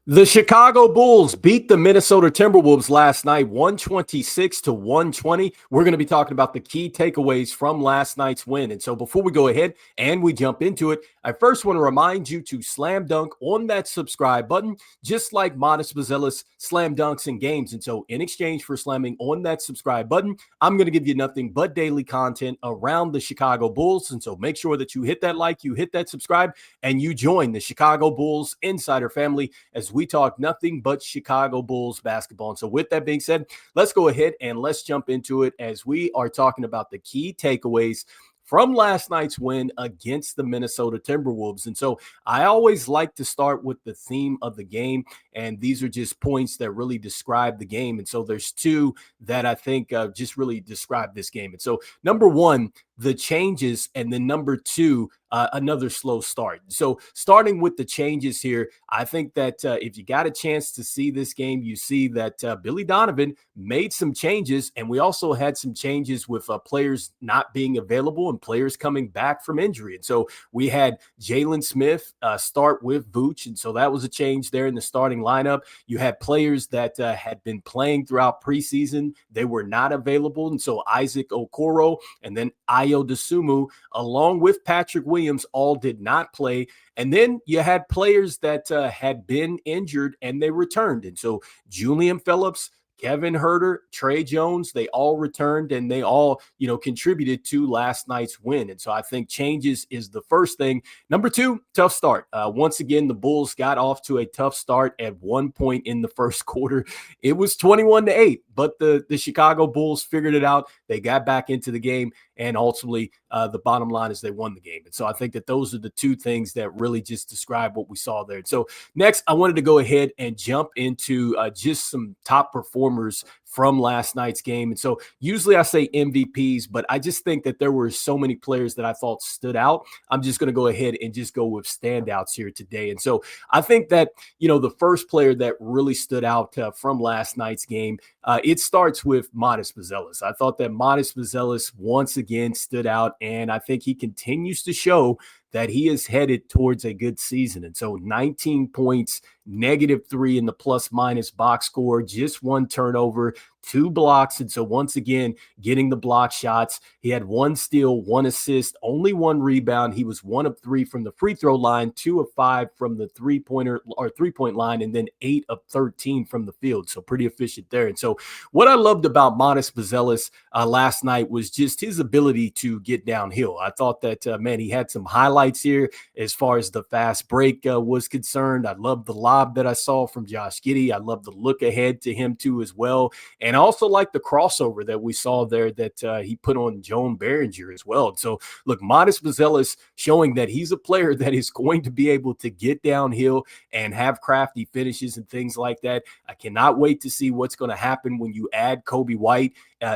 The Chicago Bulls beat the Minnesota Timberwolves last night, 126-120. We're going to be talking about the key takeaways from last night's win. And so before we go ahead and we jump into it, I first want to remind you to slam dunk on that subscribe button, just like Matas Buzelis slam dunks in games. And so in exchange for slamming on that subscribe button, I'm going to give you nothing but daily content around the Chicago Bulls. And so make sure that you hit that like, you hit that subscribe, and you join the Chicago Bulls Insider family as we talk nothing but Chicago Bulls basketball. And so with that being said, let's go ahead and let's jump into it as we are talking about the key takeaways from last night's win against the Minnesota Timberwolves. And so I always like to start with the theme of the game, and these are just points that really describe the game. And so there's two that I think just really describe this game. And so number one, the changes, and then number two, another slow start. So starting with the changes here, I think that if you got a chance to see this game, you see that Billy Donovan made some changes, and we also had some changes with players not being available and players coming back from injury. And so we had Jalen Smith start with Vooch, and so that was a change there in the starting lineup. You had players that had been playing throughout preseason. They were not available, and so Isaac Okoro and then Ayo Dosunmu, along with Patrick Williams, all did not play. And then you had players that had been injured and they returned. And so Julian Phillips, Kevin Huerter, Tre Jones, they all returned and they all, contributed to last night's win. And so I think changes is the first thing. Number two, tough start. Once again, the Bulls got off to a tough start at one point in the first quarter. It was 21-8, but the Chicago Bulls figured it out. They got back into the game, and ultimately the bottom line is they won the game. And so I think that those are the two things that really just describe what we saw there. So next, I wanted to go ahead and jump into just some top performers from last night's game. And so usually I say MVPs, but I just think that there were so many players that I thought stood out. I'm just going to go ahead and just go with standouts here today. And so I think that, the first player that really stood out from last night's game, it starts with Matas Buzelis. I thought that Matas Buzelis once again stood out, and I think he continues to show that he is headed towards a good season. And so 19 points, -3 in the plus-minus box score, just one turnover, 2 blocks. And so once again, getting the block shots. He had 1 steal, 1 assist, only 1 rebound. He was 1 of 3 from the free throw line, 2 of 5 from the three-point line, and then 8 of 13 from the field. So pretty efficient there. And so what I loved about Matas Buzelis last night was just his ability to get downhill. I thought that, he had some highlights here as far as the fast break was concerned. I loved the lob that I saw from Josh Giddey. I loved the look ahead to him too as well. And I also like the crossover that we saw there that he put on Joan Behringer as well. So look, Matas Buzelis showing that he's a player that is going to be able to get downhill and have crafty finishes and things like that. I cannot wait to see what's going to happen when you add Coby White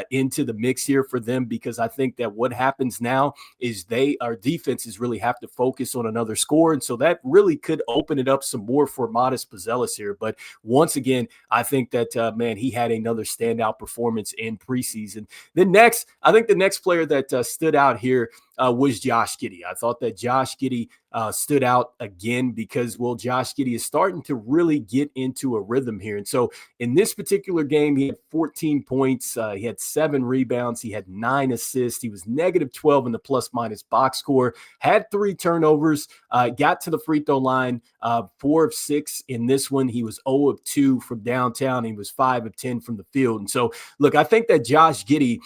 into the mix here for them, because I think that what happens now is our defenses really have to focus on another score. And so that really could open it up some more for Matas Buzelis here. But once again, I think that, he had another standout performance in preseason. Then next, I think the next player that stood out here was Josh Giddey. I thought that Josh Giddey stood out again because, Josh Giddey is starting to really get into a rhythm here. And so in this particular game, he had 14 points. He had 7 rebounds. He had 9 assists. He was -12 in the plus-minus box score, had 3 turnovers, got to the free throw line, 4 of 6 in this one. He was 0 of 2 from downtown. He was 5 of 10 from the field. And so, look, I think that Josh Giddey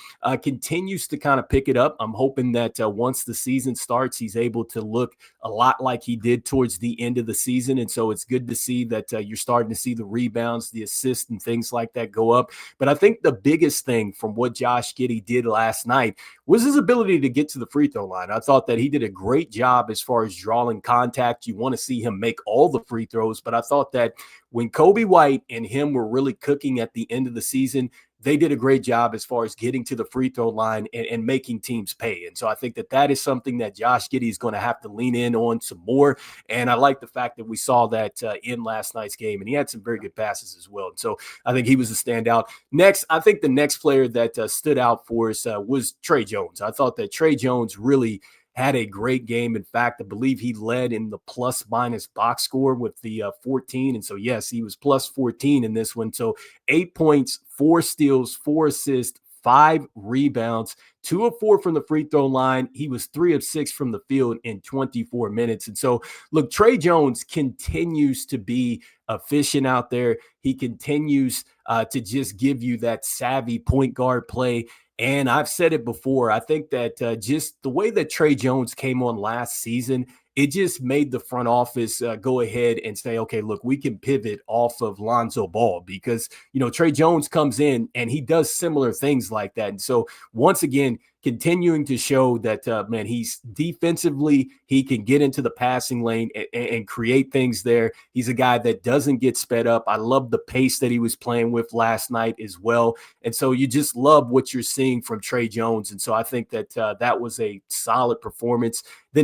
continues to kind of pick it up. I'm hoping that once the season starts, he's able to look a lot like he did towards the end of the season. And so it's good to see that you're starting to see the rebounds, the assists, and things like that go up. But I think the biggest thing from what Josh Giddey did last night was his ability to get to the free throw line. I thought that he did a great job as far as drawing contact. You want to see him make all the free throws, but I thought that when Coby White and him were really cooking at the end of the season, they did a great job as far as getting to the free throw line and making teams pay. And so I think that is something that Josh Giddey is going to have to lean in on some more. And I like the fact that we saw that in last night's game, and he had some very good passes as well. And so I think he was a standout. Next, I think the next player that stood out for us was Tre Jones. I thought that Tre Jones really had a great game. In fact, I believe he led in the plus minus box score with the 14. And so, yes, he was plus 14 in this one. So 8 points, 4 steals, 4 assists, 5 rebounds, 2 of 4 from the free throw line. He was 3 of 6 from the field in 24 minutes. And so, look, Tre Jones continues to be efficient out there. He continues to just give you that savvy point guard play. And I've said it before. I think that just the way that Tre Jones came on last season, it just made the front office go ahead and say, okay, look, we can pivot off of Lonzo Ball because, Tre Jones comes in and he does similar things like that. And so once again, continuing to show that, man, he's defensively, he can get into the passing lane and create things there. He's a guy that doesn't get sped up. I love the pace that he was playing with last night as well. And so you just love what you're seeing from Tre Jones. And so I think that that was a solid performance. I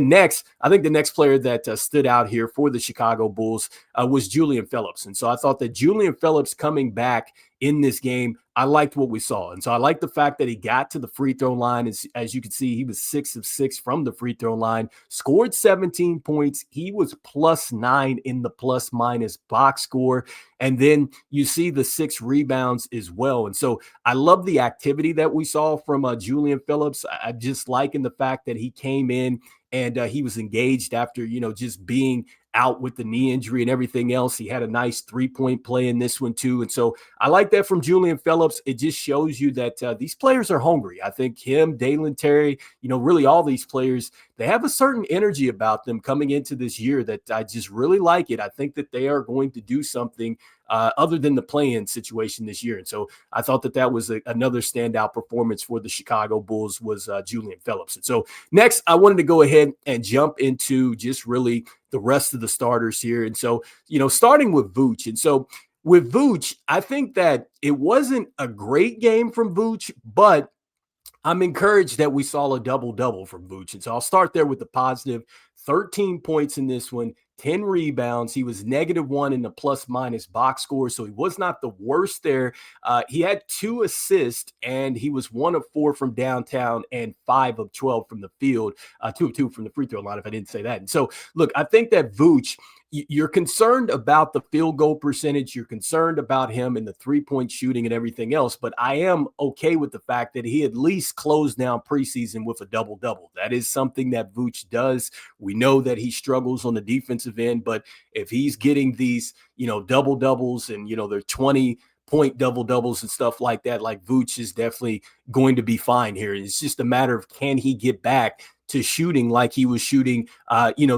think the next player that stood out here for the Chicago Bulls was Julian Phillips. And so I thought that Julian Phillips coming back in this game, I liked what we saw. And so I like the fact that he got to the free throw line. As you can see, he was 6 of 6 from the free throw line, scored 17 points. He was +9 in the plus minus box score. And then you see the 6 rebounds as well. And so I love the activity that we saw from Julian Phillips. I just liking the fact that he came in and he was engaged after, just being out with the knee injury and everything else. He had a nice 3-point play in this one too. And so I like that from Julian Phillips. It just shows you that these players are hungry. I think him, Dalen, Terry, really all these players, they have a certain energy about them coming into this year that I just really like it. I think that they are going to do something other than the play-in situation this year. And so I thought that was another standout performance for the Chicago Bulls was Julian Phillips. And so next, I wanted to go ahead and jump into just really the rest of the starters here. And so, starting with Vooch. And so with Vooch, I think that it wasn't a great game from Vooch, but I'm encouraged that we saw a double-double from Vooch. And so I'll start there with the positive. 13 points in this one, 10 rebounds. He was -1 in the plus-minus box score, so he was not the worst there. He had 2 assists, and he was 1 of 4 from downtown and 5 of 12 from the field, 2 of 2 from the free throw line, if I didn't say that. And so, look, I think that Vooch, you're concerned about the field goal percentage. You're concerned about him and the 3-point shooting and everything else. But I am okay with the fact that he at least closed down preseason with a double-double. That is something that Vooch does. We know that he struggles on the defensive end, but if he's getting these, double-doubles and, they're 20-point double-doubles and stuff like that, like Vooch is definitely going to be fine here. It's just a matter of can he get back to shooting like he was shooting,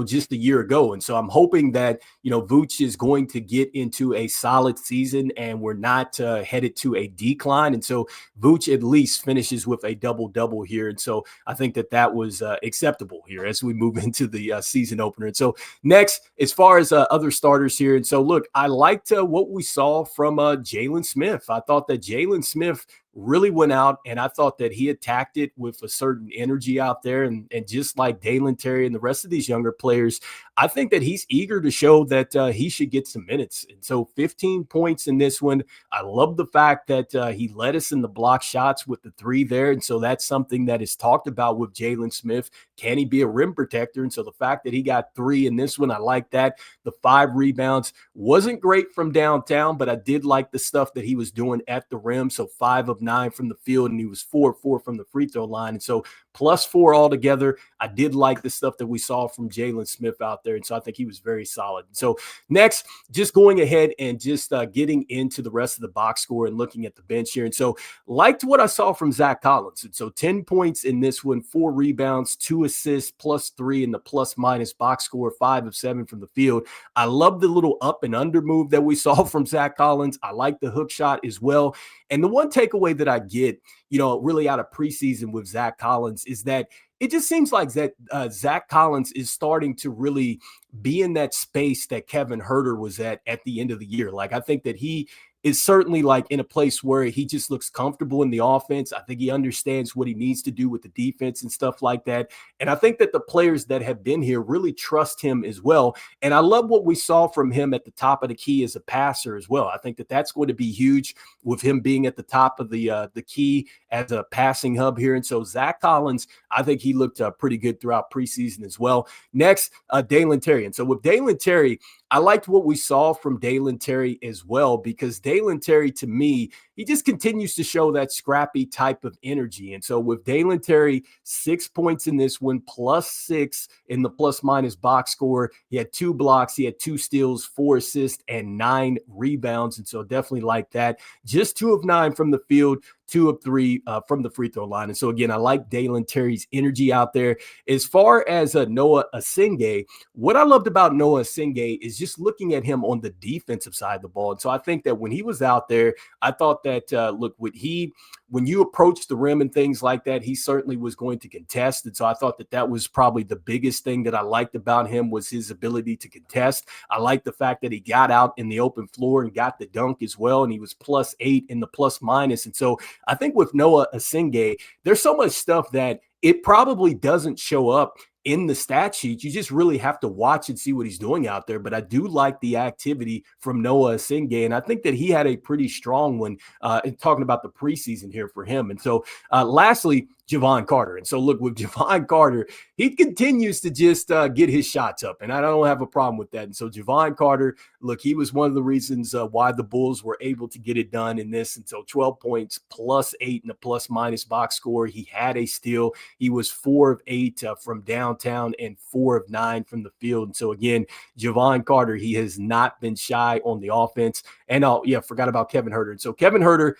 just a year ago. And so I'm hoping that, Vooch is going to get into a solid season and we're not headed to a decline. And so Vooch at least finishes with a double-double here. And so I think that was acceptable here as we move into the season opener. And so next, as far as other starters here. And so, look, I liked what we saw from Jalen Smith. I thought that Jalen Smith really went out, and I thought that he attacked it with a certain energy out there. And just like Dalen, Terry, and the rest of these younger players, I think that he's eager to show that he should get some minutes. And so 15 points in this one. I love the fact that he led us in the block shots with the 3 there. And so that's something that is talked about with Jalen Smith. Can he be a rim protector? And so the fact that he got 3 in this one, I like that. The 5 rebounds wasn't great from downtown, but I did like the stuff that he was doing at the rim. So 5 of 9 from the field, and he was 4 of 4 from the free throw line. And so +4 altogether. I did like the stuff that we saw from Jalen Smith out there. And so I think he was very solid. So next, just going ahead and just getting into the rest of the box score and looking at the bench here. And so liked what I saw from Zach Collins. And so 10 points in this one, 4 rebounds, 2 assists, +3 in the plus-minus box score, 5 of 7 from the field. I love the little up and under move that we saw from Zach Collins. I like the hook shot as well. And the one takeaway that I get, really out of preseason with Zach Collins is that it just seems like that Zach Collins is starting to really be in that space that Kevin Huerter was at the end of the year. Like, I think that he is certainly like in a place where he just looks comfortable in the offense. I think he understands what he needs to do with the defense and stuff like that. And I think that the players that have been here really trust him as well. And I love what we saw from him at the top of the key as a passer as well. I think that that's going to be huge with him being at the top of the key as a passing hub here. And so Zach Collins, I think he looked pretty good throughout preseason as well. Next, Dalen Terry. And so with Dalen Terry, I liked what we saw from Dalen Terry as well, because Dalen Terry, to me, he just continues to show that scrappy type of energy. And so with Dalen Terry, 6 points in this one, +6 in the plus-minus box score. He had 2 blocks, he had 2 steals, 4 assists, and 9 rebounds. And so definitely like that. Just 2 of 9 from the field, 2 of 3 from the free throw line. And so, again, I like Dalen Terry's energy out there. As far as Noah Essengue, what I loved about Noah Essengue is just looking at him on the defensive side of the ball. And so I think that when he was out there, I thought that, look, when you approach the rim and things like that, he certainly was going to contest. And so I thought that that was probably the biggest thing that I liked about him, was his ability to contest. I liked the fact that he got out in the open floor and got the dunk as well. And he was +8 in the plus-minus. And so I think with Noah Essengue, there's so much stuff that it probably doesn't show up in the stat sheet. You just really have to watch and see what he's doing out there. But I do like the activity from Noah Essengue, and I think that he had a pretty strong one in talking about the preseason here for him. And so lastly, Javon Carter. And so look, with Javon Carter, he continues to just get his shots up, and I don't have a problem with that. And so Javon Carter, look, he was one of the reasons why the Bulls were able to get it done in this. And so 12 points, +8 in the plus-minus box score. He had a steal. He was 4 of 8 from downtown and 4 of 9 from the field. And so again, Javon Carter, he has not been shy on the offense. And forgot about Kevin Huerter. And so Kevin Huerter,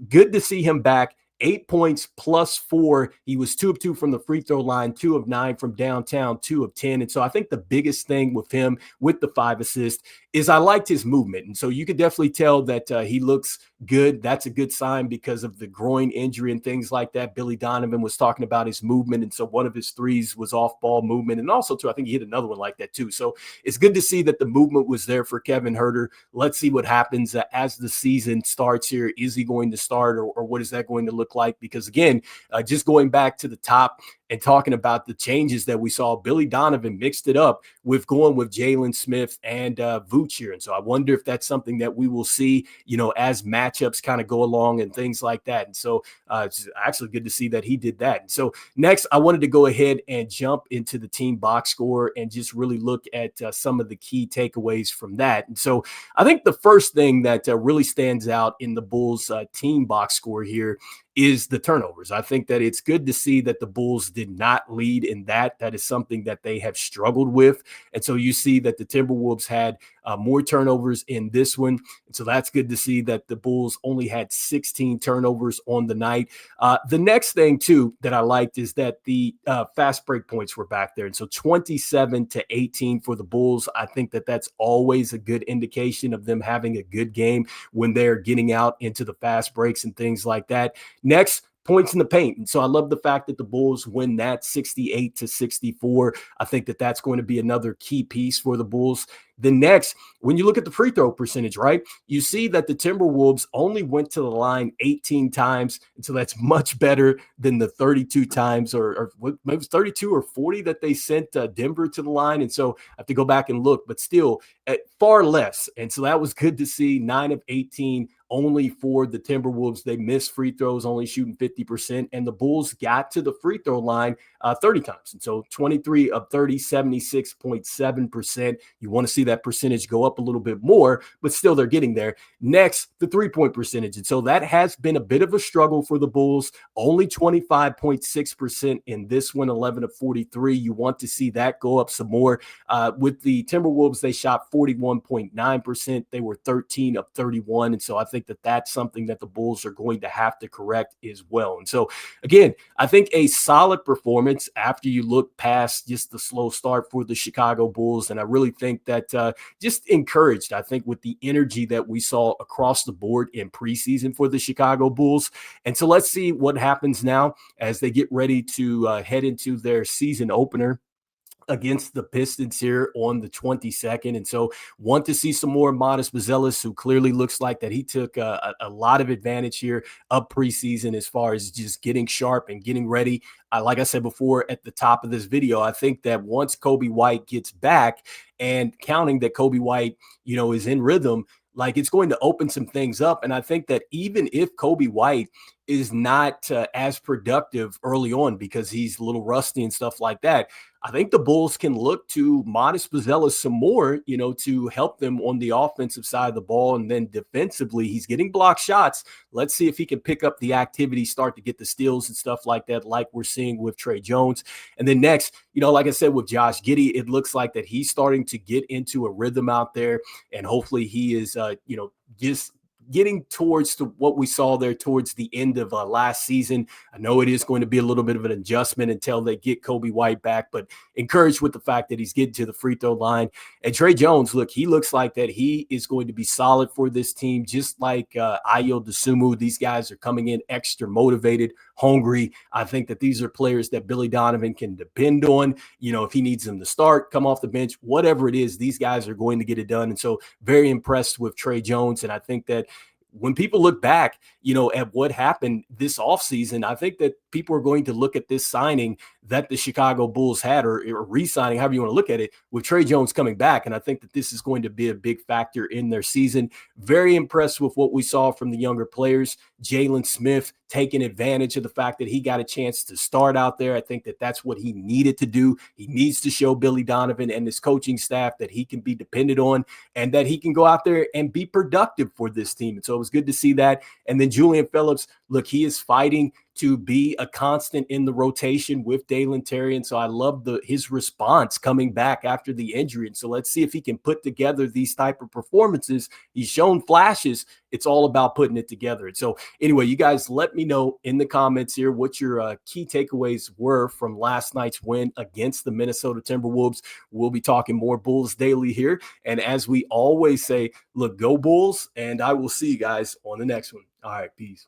good to see him back. 8 points +4. He was 2 of 2 from the free throw line, 2 of 9 from downtown, 2 of 10. And so I think the biggest thing with him, with the 5 assists, is I liked his movement. And so you could definitely tell that he looks good. That's a good sign because of the groin injury and things like that. Billy Donovan was talking about his movement. And so one of his threes was off ball movement. And also, too, I think he hit another one like that, too. So it's good to see that the movement was there for Kevin Huerter. Let's see what happens as the season starts here. Is he going to start, or what is that going to look like? Because again, just going back to the top and talking about the changes that we saw, Billy Donovan mixed it up with going with Jalen Smith and Vooch here. And so I wonder if that's something that we will see, as matchups kind of go along and things like that. And so it's actually good to see that he did that. And so next, I wanted to go ahead and jump into the team box score and just really look at some of the key takeaways from that. And so I think the first thing that really stands out in the Bulls team box score here is the turnovers. I think that it's good to see that the Bulls did not lead in that. That is something that they have struggled with. And so you see that the Timberwolves had more turnovers in this one. And so that's good to see that the Bulls only had 16 turnovers on the night. The next thing, too, that I liked is that the fast break points were back there. And so 27-18 for the Bulls. I think that that's always a good indication of them having a good game when they're getting out into the fast breaks and things like that. Next, points in the paint. And so I love the fact that the Bulls win that 68-64. I think that that's going to be another key piece for the Bulls. The next, when you look at the free throw percentage, right, you see that the Timberwolves only went to the line 18 times. And so that's much better than the 32 times or maybe it was 32 or 40 that they sent Denver to the line. And so I have to go back and look, but still at far less. And so that was good to see. 9 of 18 only for the Timberwolves. They missed free throws, only shooting 50%. And the Bulls got to the free throw line 30 times. And so 23 of 30, 76.7%. You want to see that percentage go up a little bit more, but still they're getting there. Next, the three-point percentage. And so that has been a bit of a struggle for the Bulls. Only 25.6% in this one, 11 of 43. You want to see that go up some more. With the Timberwolves, they shot 41.9%. They were 13 of 31. And so I think that that's something that the Bulls are going to have to correct as well. And so, again, I think a solid performance after you look past just the slow start for the Chicago Bulls. And I really think that just encouraged, I think, with the energy that we saw across the board in preseason for the Chicago Bulls. And so let's see what happens now as they get ready to head into their season opener against the Pistons here on the 22nd. And so want to see some more Matas Buzelis, who clearly looks like that he took a lot of advantage here of preseason as far as just getting sharp and getting ready. Like I said before at the top of this video, I think that once Coby White gets back, and counting that Coby White, is in rhythm, like it's going to open some things up. And I think that even if Coby White is not as productive early on because he's a little rusty and stuff like that, I think the Bulls can look to Matas Buzelis some more, to help them on the offensive side of the ball. And then defensively, he's getting block shots. Let's see if he can pick up the activity, start to get the steals and stuff like that, like we're seeing with Tre Jones. And then next, like I said, with Josh Giddey, it looks like that he's starting to get into a rhythm out there. And hopefully he is, just getting towards what we saw there towards the end of last season. I know it is going to be a little bit of an adjustment until they get Coby White back, but encouraged with the fact that he's getting to the free throw line. And Tre Jones, look, he looks like that he is going to be solid for this team, just like Ayo Dosunmu. These guys are coming in extra motivated, hungry. I think that these are players that Billy Donovan can depend on. If he needs them to start, come off the bench, whatever it is, these guys are going to get it done. And so very impressed with Tre Jones. And I think that when people look back, at what happened this offseason, I think that people are going to look at this signing that the Chicago Bulls had, or re-signing, however you want to look at it, with Tre Jones coming back. And I think that this is going to be a big factor in their season. Very impressed with what we saw from the younger players. Jalen Smith taking advantage of the fact that he got a chance to start out there. I think that that's what he needed to do. He needs to show Billy Donovan and his coaching staff that he can be depended on and that he can go out there and be productive for this team. And so it was good to see that. And then Julian Phillips, look, he is fighting to be a constant in the rotation with Dalen Terry. And so I love his response coming back after the injury. And so let's see if he can put together these type of performances. He's shown flashes. It's all about putting it together. And so anyway, you guys let me know in the comments here what your key takeaways were from last night's win against the Minnesota Timberwolves. We'll be talking more Bulls daily here. And as we always say, look, go Bulls, and I will see you guys on the next one. All right, peace.